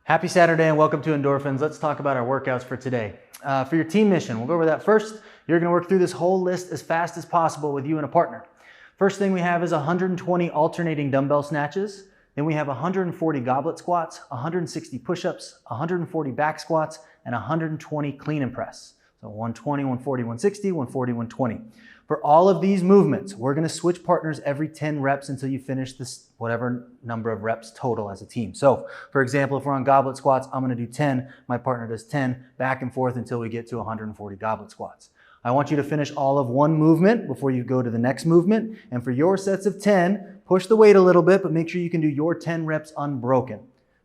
Happy Saturday and welcome to Endorphins. Let's talk about our workouts for today. For your team mission, we'll go over that first. You're gonna work through this whole list as fast as possible with you and a partner. First thing we have is 120 alternating dumbbell snatches. Then we have 140 goblet squats, 160 push-ups, 140 back squats, and 120 clean and press. So 120, 140, 160, 140, 120. For all of these movements, we're gonna switch partners every 10 reps until you finish this whatever number of reps total as a team. So for example, if we're on goblet squats, I'm gonna do 10, my partner does 10, back and forth until we get to 140 goblet squats. I want you to finish all of one movement before you go to the next movement. And for your sets of 10, push the weight a little bit, but make sure you can do your 10 reps unbroken.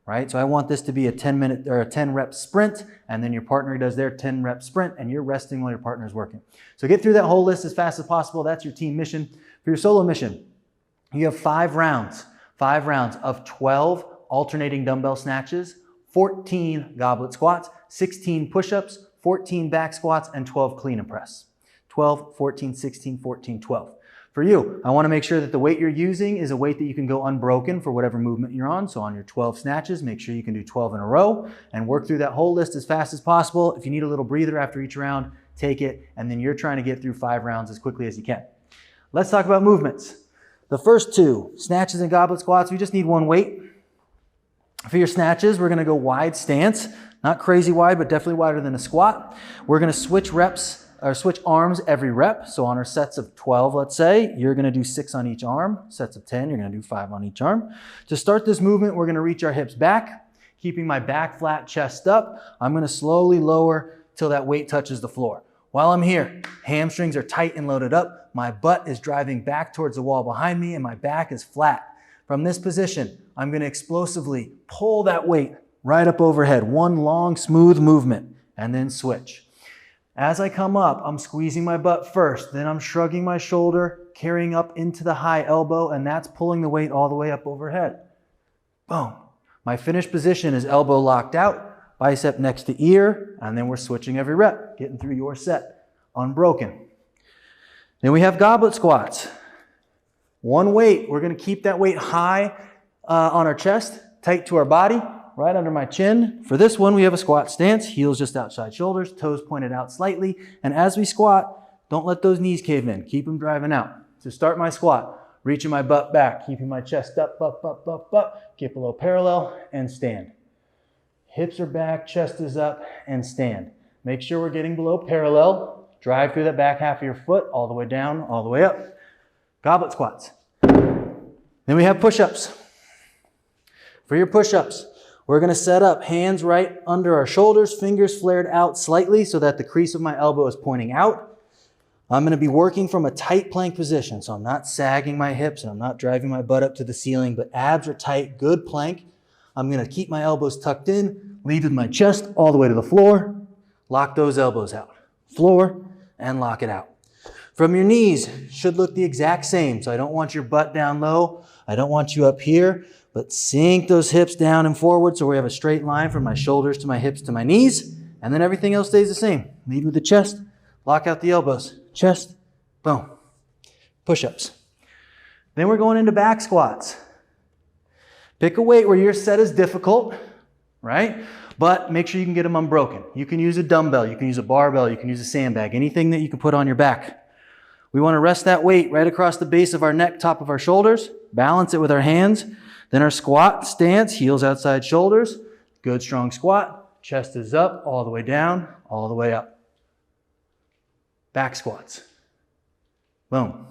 Right? So I want this to be a 10-minute or a 10-rep sprint, and then your partner does their 10-rep sprint, and you're resting while your partner's working. So get through that whole list as fast as possible. That's your team mission. For your solo mission, you have 5 rounds of 12 alternating dumbbell snatches, 14 goblet squats, 16 push-ups, 14 back squats, and 12 clean and press. 12, 14, 16, 14, 12. For you, I want to make sure that the weight you're using is a weight that you can go unbroken for whatever movement you're on. So on your 12 snatches, make sure you can do 12 in a row and work through that whole list as fast as possible. If you need a little breather after each round, take it, and then you're trying to get through 5 rounds as quickly as you can. Let's talk about movements. The first 2, snatches and goblet squats, we just need one weight. For your snatches, we're going to go wide stance, not crazy wide, but definitely wider than a squat. We're going to switch arms every rep. So on our sets of 12, let's say, you're gonna do 6 on each arm. Sets of 10, you're gonna do 5 on each arm. To start this movement, we're gonna reach our hips back, keeping my back flat, chest up. I'm gonna slowly lower till that weight touches the floor. While I'm here, hamstrings are tight and loaded up. My butt is driving back towards the wall behind me and my back is flat. From this position, I'm gonna explosively pull that weight right up overhead. One long, smooth movement, and then switch. As I come up, I'm squeezing my butt first, then I'm shrugging my shoulder, carrying up into the high elbow, and that's pulling the weight all the way up overhead. Boom. My finished position is elbow locked out, bicep next to ear, and then we're switching every rep, getting through your set, unbroken. Then we have goblet squats. One weight, we're gonna keep that weight high on our chest, tight to our body, right under my chin. For this one, we have a squat stance, heels just outside shoulders, toes pointed out slightly. And as we squat, don't let those knees cave in. Keep them driving out. To start my squat, reaching my butt back, keeping my chest up, get below parallel, and stand. Hips are back, chest is up, and stand. Make sure we're getting below parallel. Drive through that back half of your foot, all the way down, all the way up. Goblet squats. Then we have push-ups. For your push-ups, we're gonna set up hands right under our shoulders, fingers flared out slightly so that the crease of my elbow is pointing out. I'm gonna be working from a tight plank position, so I'm not sagging my hips and I'm not driving my butt up to the ceiling, but abs are tight, good plank. I'm gonna keep my elbows tucked in, lead with my chest all the way to the floor, lock those elbows out. Floor, and lock it out. From your knees, should look the exact same, so I don't want your butt down low, I don't want you up here, but sink those hips down and forward so we have a straight line from my shoulders to my hips to my knees, and then everything else stays the same. Lead with the chest, lock out the elbows, chest, boom. Push-ups. Then we're going into back squats. Pick a weight where your set is difficult, right? But make sure you can get them unbroken. You can use a dumbbell, you can use a barbell, you can use a sandbag, anything that you can put on your back. We want to rest that weight right across the base of our neck, top of our shoulders, balance it with our hands. Then our squat stance, heels outside shoulders, good strong squat, chest is up, all the way down, all the way up. Back squats. Boom.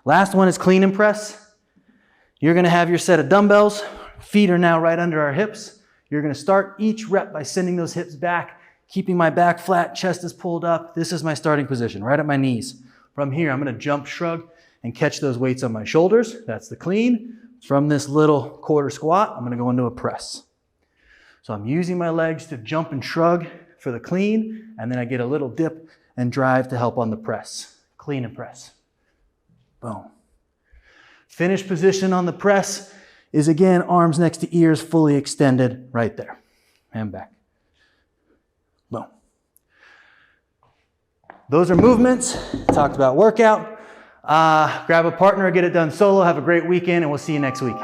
Last one is clean and press. You're gonna have your set of dumbbells, feet are now right under our hips. You're gonna start each rep by sending those hips back, keeping my back flat, chest is pulled up. This is my starting position, right at my knees. From here, I'm gonna jump, shrug, and catch those weights on my shoulders. That's the clean. From this little quarter squat, I'm gonna go into a press. So I'm using my legs to jump and shrug for the clean, and then I get a little dip and drive to help on the press. Clean and press. Boom. Finish position on the press is again, arms next to ears, fully extended right there. And back. Boom. Those are movements. Talked about workout. Grab a partner, get it done solo. Have a great weekend, and we'll see you next week.